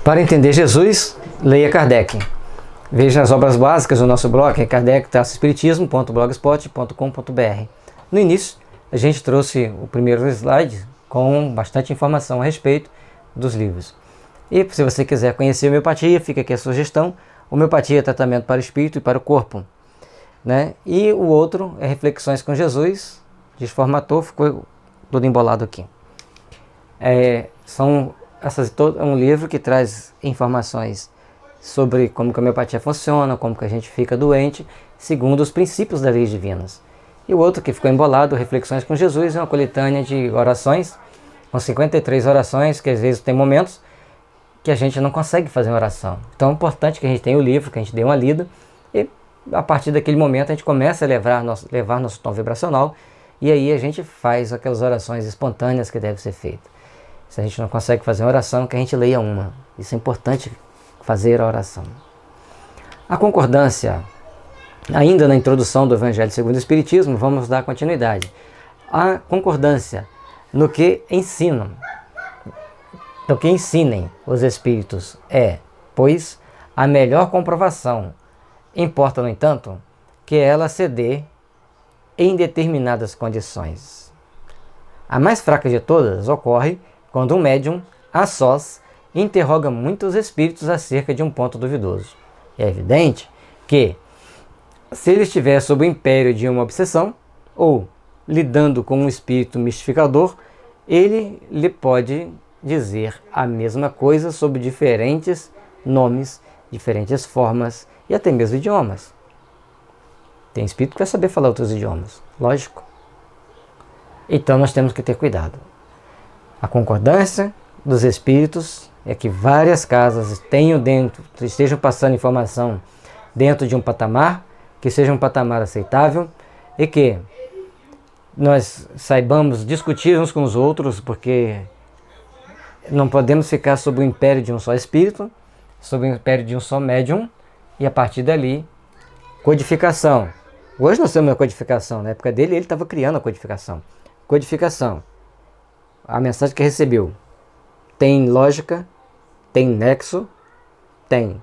Para entender Jesus, leia Kardec. Veja as obras básicas do nosso blog, kardec-espiritismo.blogspot.com.br. No início, a gente trouxe o primeiro slide com bastante informação a respeito dos livros. E se você quiser conhecer a homeopatia, fica aqui a sugestão. Homeopatia é tratamento para o espírito e para o corpo. Né? E o outro é Reflexões com Jesus, desformatou, ficou tudo embolado aqui. É um livro que traz informações sobre como que a homeopatia funciona, como que a gente fica doente, segundo os princípios das leis divinas. E o outro que ficou embolado, Reflexões com Jesus, é uma coletânea de orações, com 53 orações, que às vezes tem momentos que a gente não consegue fazer uma oração. Então é importante que a gente tenha o livro, que a gente dê uma lida, e a partir daquele momento a gente começa a levar nosso tom vibracional, e aí a gente faz aquelas orações espontâneas que devem ser feitas. Se a gente não consegue fazer uma oração, que a gente leia uma. Isso é importante, fazer a oração. A concordância, ainda na introdução do Evangelho segundo o Espiritismo, vamos dar continuidade. A concordância no que ensinem os Espíritos é, pois, a melhor comprovação. Importa, no entanto, que ela se dê em determinadas condições. A mais fraca de todas ocorre quando um médium, a sós, interroga muitos espíritos acerca de um ponto duvidoso. É evidente que, se ele estiver sob o império de uma obsessão, ou lidando com um espírito mistificador, ele lhe pode dizer a mesma coisa sob diferentes nomes, diferentes formas e até mesmo idiomas. Tem espírito que vai saber falar outros idiomas, lógico. Então nós temos que ter cuidado. A concordância dos espíritos é que várias casas estejam passando informação dentro de um patamar, que seja um patamar aceitável e que nós saibamos discutir uns com os outros, porque não podemos ficar sob o império de um só espírito, sob o império de um só médium, e a partir dali, codificação. Hoje nós temos a codificação, na época dele ele estava criando a codificação. Codificação. A mensagem que recebeu tem lógica, tem nexo, tem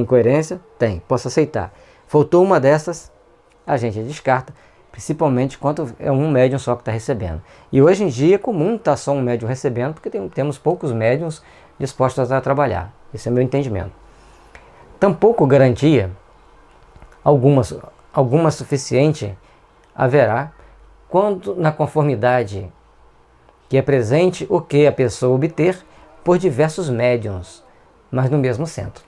coerência, tem, posso aceitar. Faltou uma dessas, a gente descarta, principalmente quando é um médium só que está recebendo. E hoje em dia é comum estar só um médium recebendo, porque temos poucos médiums dispostos a trabalhar. Esse é o meu entendimento. Tampouco garantia alguma suficiente haverá quando na conformidade que é presente o que a pessoa obter por diversos médiuns, mas no mesmo centro,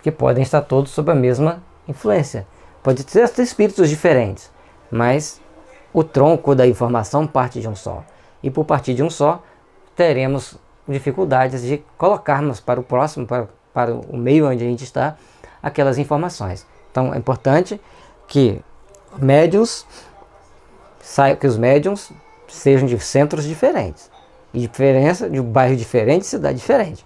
que podem estar todos sob a mesma influência. Pode ter espíritos diferentes, mas o tronco da informação parte de um só. E por partir de um só, teremos dificuldades de colocarmos para o próximo, para o meio onde a gente está, aquelas informações. Então é importante que os médiuns sejam de centros diferentes, e diferença de um bairro diferente, cidade diferente,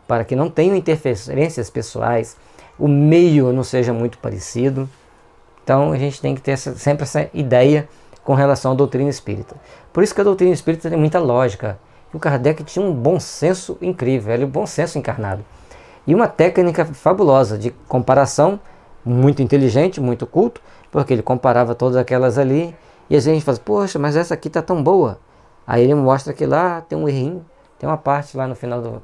para que não tenham interferências pessoais, o meio não seja muito parecido. Então a gente tem que ter sempre essa ideia com relação à doutrina espírita. Por isso que a doutrina espírita tem muita lógica. E o Kardec tinha um bom senso incrível, um bom senso encarnado. E uma técnica fabulosa de comparação, muito inteligente, muito culto, porque ele comparava todas aquelas ali, e a gente fala, poxa, mas essa aqui está tão boa. Aí ele mostra que lá tem um errinho, tem uma parte lá no final do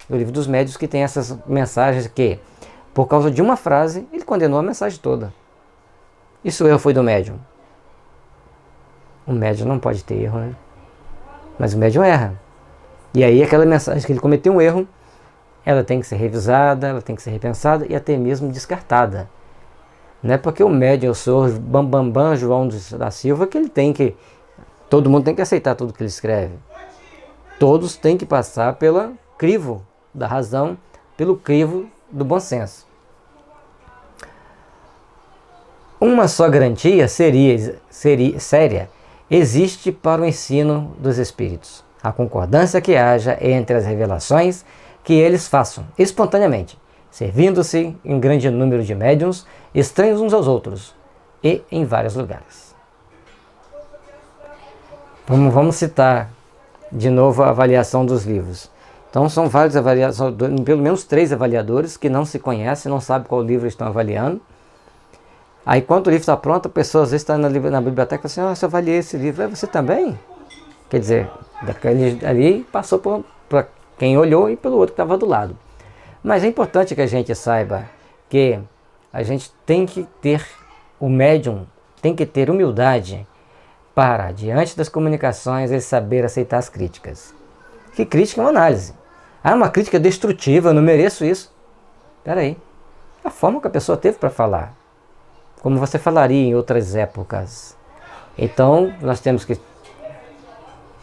Livro dos Médiuns que tem essas mensagens que, por causa de uma frase, ele condenou a mensagem toda. Isso erro foi do médium. O médium não pode ter erro, né? Mas o médium erra. E aí aquela mensagem que ele cometeu um erro, ela tem que ser revisada, ela tem que ser repensada e até mesmo descartada. Não é porque o médium, o senhor Bambambam João da Silva, que ele tem que... Todo mundo tem que aceitar tudo que ele escreve. Todos têm que passar pelo crivo da razão, pelo crivo do bom senso. Uma só garantia séria existe para o ensino dos espíritos. A concordância que haja entre as revelações que eles façam espontaneamente, servindo-se em grande número de médiuns, estranhos uns aos outros, e em vários lugares. Vamos citar de novo a avaliação dos livros. Então são vários avaliadores, pelo menos 3 avaliadores que não se conhecem, não sabem qual livro estão avaliando. Aí quando o livro está pronto, a pessoa às vezes está na biblioteca e fala assim, eu avaliei esse livro, você também? Quer dizer, daquele ali passou para quem olhou e pelo outro que estava do lado. Mas é importante que a gente saiba que a gente tem que ter, o médium tem que ter humildade para, diante das comunicações, ele saber aceitar as críticas. Que crítica é uma análise. Uma crítica destrutiva, eu não mereço isso. Espera aí. A forma que a pessoa teve para falar. Como você falaria em outras épocas. Então, nós temos que...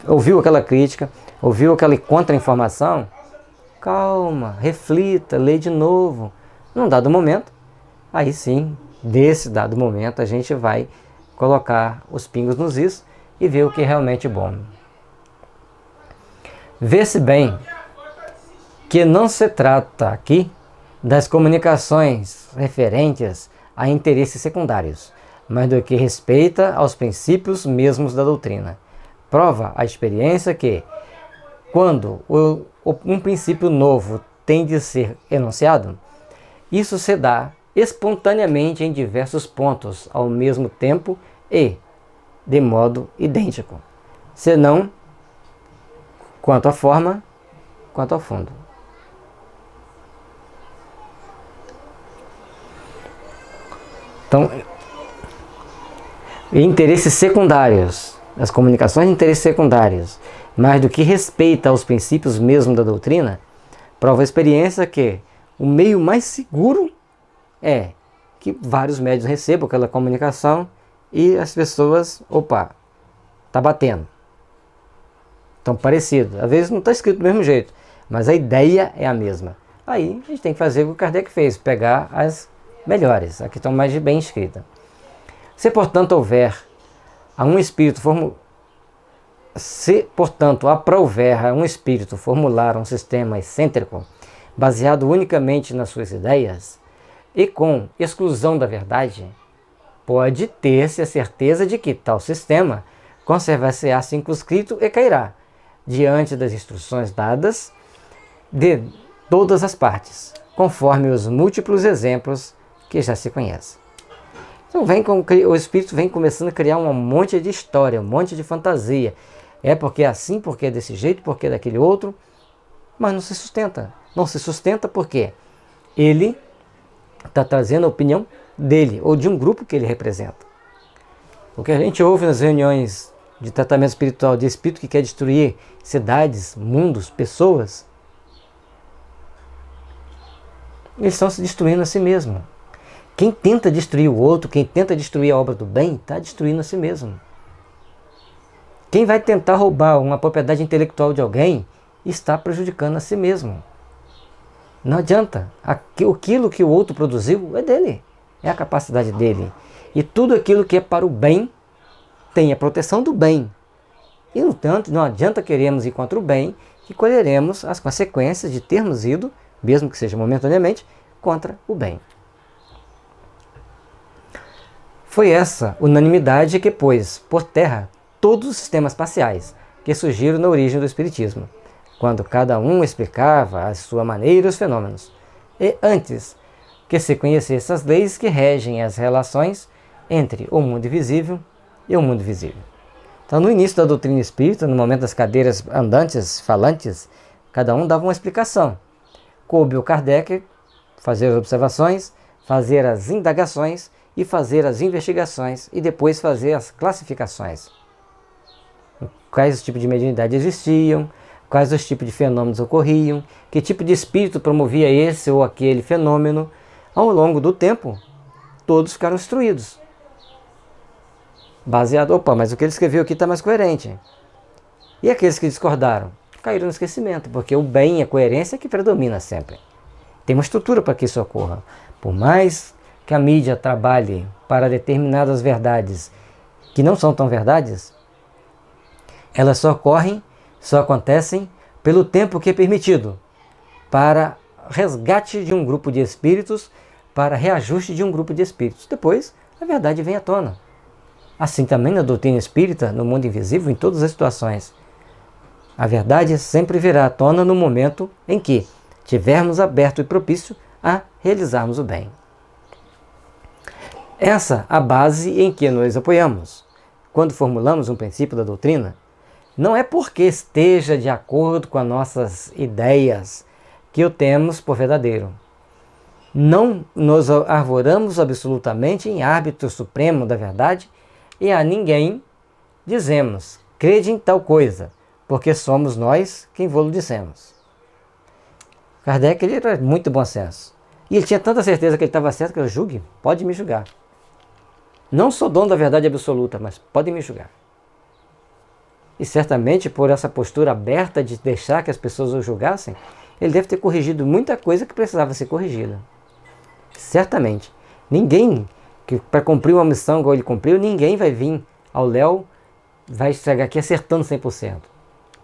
Ouviu aquela crítica, ouviu aquela contra-informação? Calma, reflita, lê de novo. Num dado momento, aí sim, desse dado momento, a gente vai colocar os pingos nos is e ver o que é realmente bom. Vê-se bem que não se trata aqui das comunicações referentes a interesses secundários, mas do que respeita aos princípios mesmos da doutrina. Prova a experiência que, quando um princípio novo tem de ser enunciado, isso se dá espontaneamente em diversos pontos ao mesmo tempo e de modo idêntico, senão quanto à forma, quanto ao fundo. Então, interesses secundários, as comunicações de interesses secundários, mas do que respeita aos princípios mesmo da doutrina, prova a experiência que o meio mais seguro é que vários médios recebam aquela comunicação e as pessoas, opa, tá batendo. Tão parecido. Às vezes não está escrito do mesmo jeito, mas a ideia é a mesma. Aí a gente tem que fazer o que o Kardec fez, pegar as melhores, aqui estão mais bem escritas. Se, portanto, aprouver a um espírito formular um sistema excêntrico, baseado unicamente nas suas ideias, e com exclusão da verdade, pode ter-se a certeza de que tal sistema conservar-se-á circunscrito e cairá, diante das instruções dadas de todas as partes, conforme os múltiplos exemplos que já se conhecem. Então o espírito vem começando a criar um monte de história, um monte de fantasia. É porque é assim, porque é desse jeito, porque é daquele outro, mas não se sustenta. Não se sustenta porque ele está trazendo a opinião dele, ou de um grupo que ele representa. O que a gente ouve nas reuniões de tratamento espiritual, de espírito que quer destruir cidades, mundos, pessoas, eles estão se destruindo a si mesmo. Quem tenta destruir o outro, quem tenta destruir a obra do bem, está destruindo a si mesmo. Quem vai tentar roubar uma propriedade intelectual de alguém, está prejudicando a si mesmo. Não adianta. Aquilo que o outro produziu é dele. É a capacidade dele. E tudo aquilo que é para o bem, tem a proteção do bem. E, no tanto, não adianta queremos ir contra o bem, que colheremos as consequências de termos ido, mesmo que seja momentaneamente, contra o bem. Foi essa unanimidade que pôs por terra todos os sistemas parciais que surgiram na origem do Espiritismo, quando cada um explicava à sua maneira os fenômenos, e antes que se conhecessem as leis que regem as relações entre o mundo invisível e o mundo visível. Então, no início da doutrina espírita, no momento das cadeiras andantes, falantes, cada um dava uma explicação. Coube o Kardec fazer as observações, fazer as indagações e fazer as investigações e depois fazer as classificações. Quais os tipos de mediunidade existiam, quais os tipos de fenômenos ocorriam, que tipo de espírito promovia esse ou aquele fenômeno. Ao longo do tempo, todos ficaram instruídos. Baseado, mas o que ele escreveu aqui está mais coerente. E aqueles que discordaram? Caíram no esquecimento, porque o bem e a coerência é que predomina sempre. Tem uma estrutura para que isso ocorra. Por mais que a mídia trabalhe para determinadas verdades que não são tão verdades, elas só acontecem pelo tempo que é permitido para resgate de um grupo de espíritos, para reajuste de um grupo de espíritos. Depois, a verdade vem à tona. Assim também na doutrina espírita, no mundo invisível, em todas as situações. A verdade sempre virá à tona no momento em que tivermos aberto e propício a realizarmos o bem. Essa a base em que nos apoiamos. Quando formulamos um princípio da doutrina, não é porque esteja de acordo com as nossas ideias que o temos por verdadeiro. Não nos arvoramos absolutamente em árbitro supremo da verdade e a ninguém dizemos, crede em tal coisa, porque somos nós quem vô-lo dissemos. Kardec, ele era muito bom senso. E ele tinha tanta certeza que ele estava certo que ele julgue, pode me julgar. Não sou dono da verdade absoluta, mas pode me julgar. E certamente por essa postura aberta de deixar que as pessoas o julgassem, ele deve ter corrigido muita coisa que precisava ser corrigida. Certamente. Ninguém, que para cumprir uma missão igual ele cumpriu, ninguém vai vir ao Léo, vai chegar aqui acertando 100%.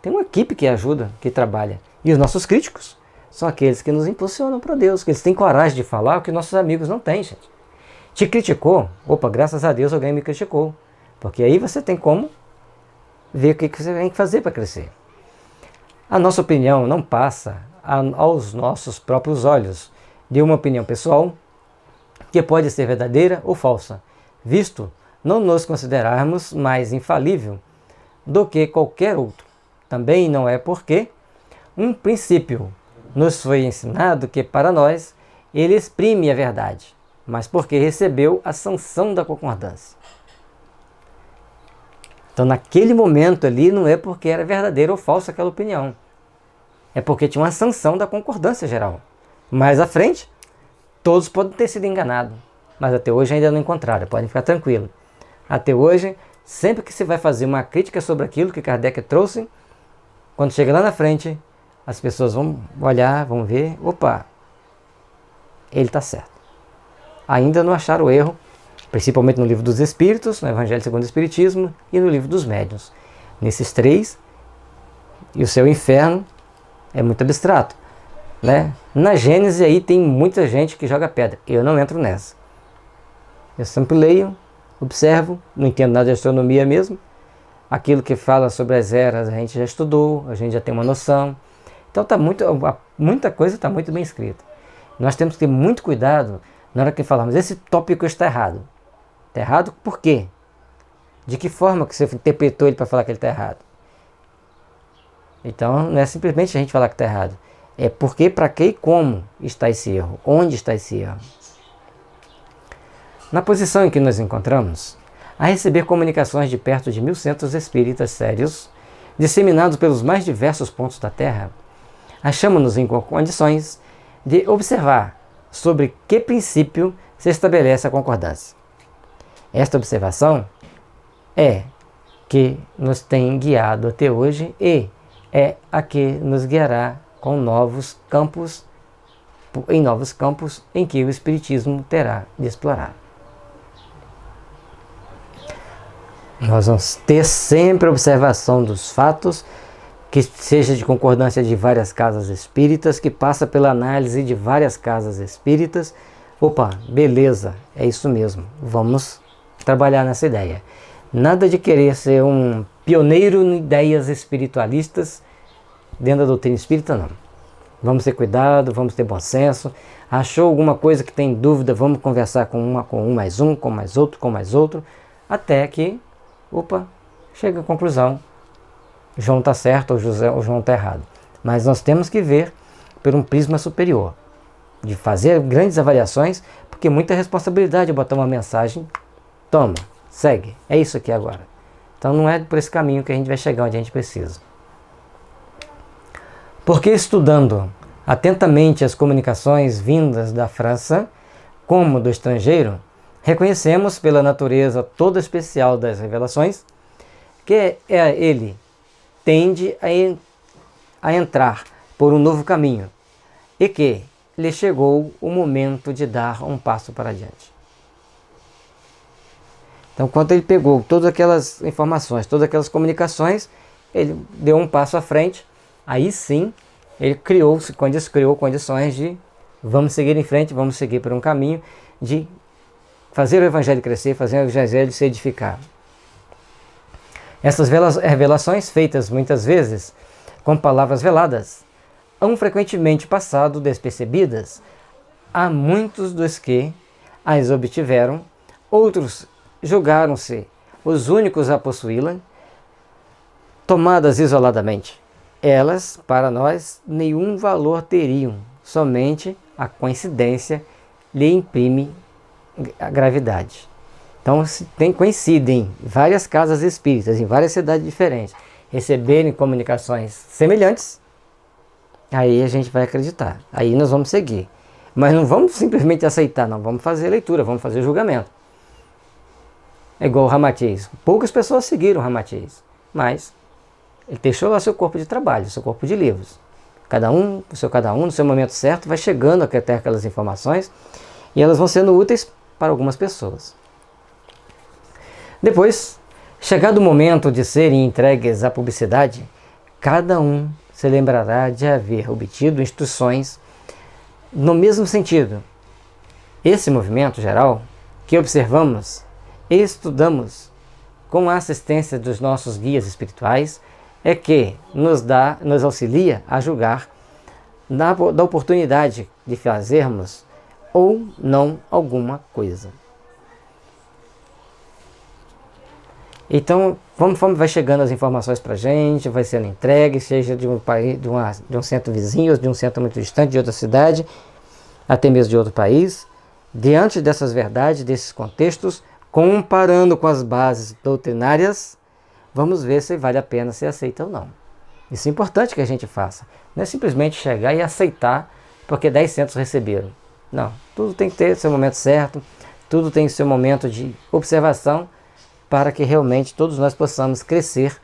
Tem uma equipe que ajuda, que trabalha. E os nossos críticos são aqueles que nos impulsionam para Deus, que eles têm coragem de falar o que nossos amigos não têm, gente. Te criticou? Opa, graças a Deus alguém me criticou. Porque aí você tem como ver o que você tem que fazer para crescer. A nossa opinião não passa aos nossos próprios olhos de uma opinião pessoal que pode ser verdadeira ou falsa, visto não nos considerarmos mais infalível do que qualquer outro. Também não é porque um princípio nos foi ensinado que para nós ele exprime a verdade, mas porque recebeu a sanção da concordância. Então naquele momento ali não é porque era verdadeira ou falsa aquela opinião, é porque tinha uma sanção da concordância geral. Mais à frente, todos podem ter sido enganados, mas até hoje ainda não encontraram, podem ficar tranquilos. Até hoje, sempre que você vai fazer uma crítica sobre aquilo que Kardec trouxe, quando chega lá na frente, as pessoas vão olhar, vão ver, opa, ele está certo. Ainda não acharam o erro, principalmente no Livro dos Espíritos, no Evangelho segundo o Espiritismo e no Livro dos Médiuns. Nesses três, e o seu inferno é muito abstrato, né? Na Gênese aí tem muita gente que joga pedra, eu não entro nessa. Eu sempre leio, observo, não entendo nada de astronomia mesmo. Aquilo que fala sobre as eras a gente já estudou, a gente já tem uma noção. Então muita coisa está muito bem escrita. Nós temos que ter muito cuidado na hora que falarmos, esse tópico está errado. Está errado por quê? De que forma que você interpretou ele para falar que ele está errado? Então não é simplesmente a gente falar que está errado. É porque, para que e como está esse erro? Onde está esse erro? Na posição em que nos encontramos, a receber comunicações de perto de 1.000 centros espíritas sérios, disseminados pelos mais diversos pontos da Terra, achamos-nos em condições de observar sobre que princípio se estabelece a concordância. Esta observação é que nos tem guiado até hoje e é a que nos guiará com novos campos em que o Espiritismo terá de explorar. Nós vamos ter sempre observação dos fatos, que seja de concordância de várias casas espíritas, que passa pela análise de várias casas espíritas. Opa, beleza, é isso mesmo, vamos trabalhar nessa ideia. Nada de querer ser um pioneiro em ideias espiritualistas dentro da doutrina espírita, não. Vamos ter cuidado, vamos ter bom senso. Achou alguma coisa que tem dúvida, vamos conversar com um mais um, com mais outro, até que, chega à conclusão. João está certo ou João está errado. Mas nós temos que ver por um prisma superior, de fazer grandes avaliações, porque muita responsabilidade é botar uma mensagem, toma, segue, é isso aqui agora. Então não é por esse caminho que a gente vai chegar onde a gente precisa. Porque estudando atentamente as comunicações vindas da França, como do estrangeiro, reconhecemos pela natureza toda especial das revelações, que ele tende a entrar por um novo caminho e que lhe chegou o momento de dar um passo para adiante. Então, quando ele pegou todas aquelas informações, todas aquelas comunicações, ele deu um passo à frente. Aí sim, ele criou condições de vamos seguir em frente, vamos seguir por um caminho de fazer o Evangelho crescer, fazer o Evangelho se edificar. Essas revelações feitas muitas vezes com palavras veladas, hão frequentemente passado despercebidas a muitos dos que as obtiveram, outros julgaram-se os únicos a possuí-la, tomadas isoladamente. Elas, para nós, nenhum valor teriam, somente a coincidência lhe imprime a gravidade. Então, se coincidem várias casas espíritas em várias cidades diferentes receberem comunicações semelhantes, aí a gente vai acreditar, aí nós vamos seguir. Mas não vamos simplesmente aceitar, não, vamos fazer leitura, vamos fazer julgamento. É igual o Ramatiz. Poucas pessoas seguiram o Ramatiz, mas ele deixou lá seu corpo de trabalho, seu corpo de livros. Cada um, no seu momento certo, vai chegando até aquelas informações e elas vão sendo úteis para algumas pessoas. Depois, chegado o momento de serem entregues à publicidade, cada um se lembrará de haver obtido instruções no mesmo sentido. Esse movimento geral que observamos e estudamos com a assistência dos nossos guias espirituais é que nos auxilia a julgar da oportunidade de fazermos ou não alguma coisa. Então, conforme vai chegando as informações para a gente, vai sendo entregue, seja de um país, de um centro vizinho, ou de um centro muito distante, de outra cidade, até mesmo de outro país, diante dessas verdades, desses contextos, comparando com as bases doutrinárias, vamos ver se vale a pena ser aceita ou não. Isso é importante que a gente faça. Não é simplesmente chegar e aceitar porque 10 centros receberam. Não, tudo tem que ter seu momento certo, tudo tem seu momento de observação, para que realmente todos nós possamos crescer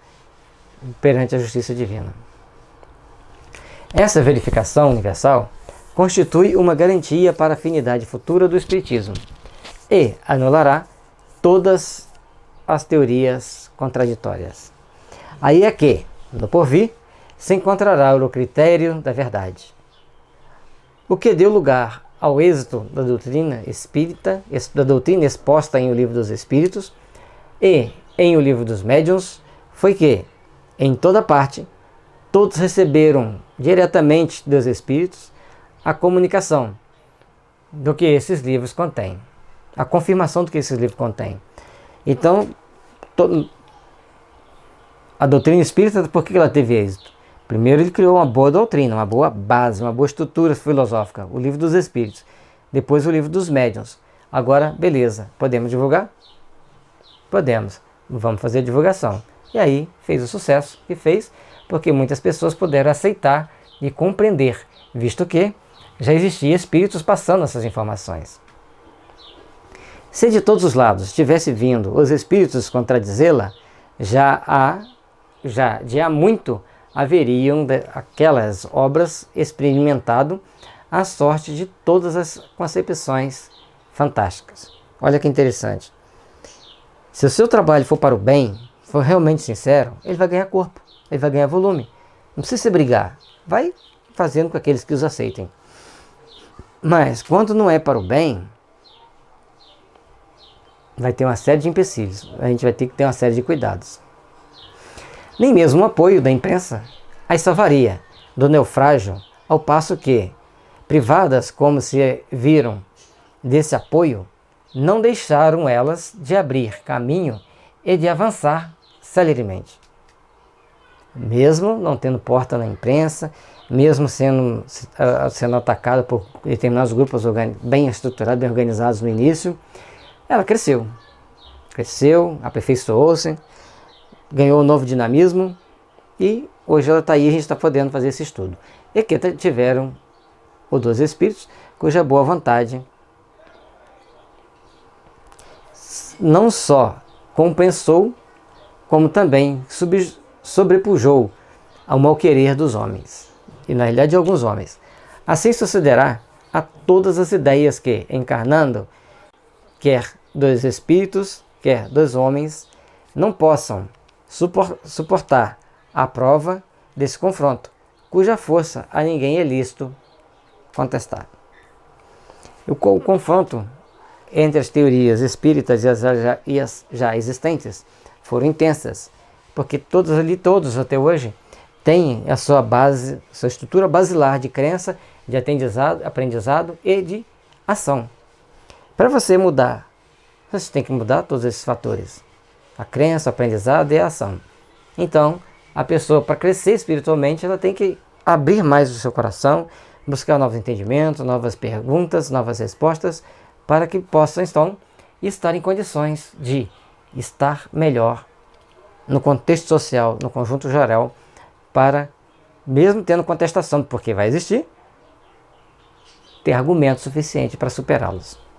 perante a justiça divina. Essa verificação universal constitui uma garantia para a afinidade futura do Espiritismo e anulará todas as teorias contraditórias. Aí é que, no porvir, se encontrará o critério da verdade. O que deu lugar ao êxito da doutrina espírita, da doutrina exposta em O Livro dos Espíritos, e em O Livro dos Médiuns, foi que, em toda parte, todos receberam diretamente dos Espíritos a comunicação do que esses livros contêm, a confirmação do que esses livros contêm. Então, a doutrina espírita, por que ela teve êxito? Primeiro, ele criou uma boa doutrina, uma boa base, uma boa estrutura filosófica, o Livro dos Espíritos. Depois, o Livro dos Médiuns. Agora, beleza, podemos divulgar? Podemos, vamos fazer divulgação. E aí fez o sucesso que fez, porque muitas pessoas puderam aceitar e compreender, visto que já existiam espíritos passando essas informações. Se de todos os lados tivesse vindo os espíritos contradizê-la, já de há muito haveriam aquelas obras experimentado a sorte de todas as concepções fantásticas. Olha que interessante. Se o seu trabalho for para o bem, for realmente sincero, ele vai ganhar corpo, ele vai ganhar volume. Não precisa se brigar, vai fazendo com aqueles que os aceitem. Mas quando não é para o bem, vai ter uma série de empecilhos, a gente vai ter que ter uma série de cuidados. Nem mesmo o apoio da imprensa as salvaria do naufrágio, ao passo que, privadas como se viram desse apoio, não deixaram elas de abrir caminho e de avançar celeremente. Mesmo não tendo porta na imprensa, mesmo sendo atacada por determinados grupos bem estruturados, bem organizados no início, ela cresceu, aperfeiçoou-se, ganhou um novo dinamismo e hoje ela está aí, a gente está podendo fazer esse estudo. E que tiveram os 12 Espíritos, cuja boa vontade não só compensou, como também sobrepujou ao mal querer dos homens, e na realidade de alguns homens. Assim sucederá a todas as ideias que, encarnando, quer dos espíritos, quer dos homens, não possam suportar a prova desse confronto, cuja força a ninguém é lícito contestar. O confronto entre as teorias espíritas e as já existentes foram intensas, porque todos até hoje tem a sua base, sua estrutura basilar de crença, de aprendizado e de ação. Para você mudar, você tem que mudar todos esses fatores. A crença, o aprendizado e a ação. Então, a pessoa, para crescer espiritualmente, ela tem que abrir mais o seu coração, buscar novos entendimentos, novas perguntas, novas respostas, para que possa, então, estar em condições de estar melhor no contexto social, no conjunto geral, para, mesmo tendo contestação, porque vai existir, ter argumento suficiente para superá-los.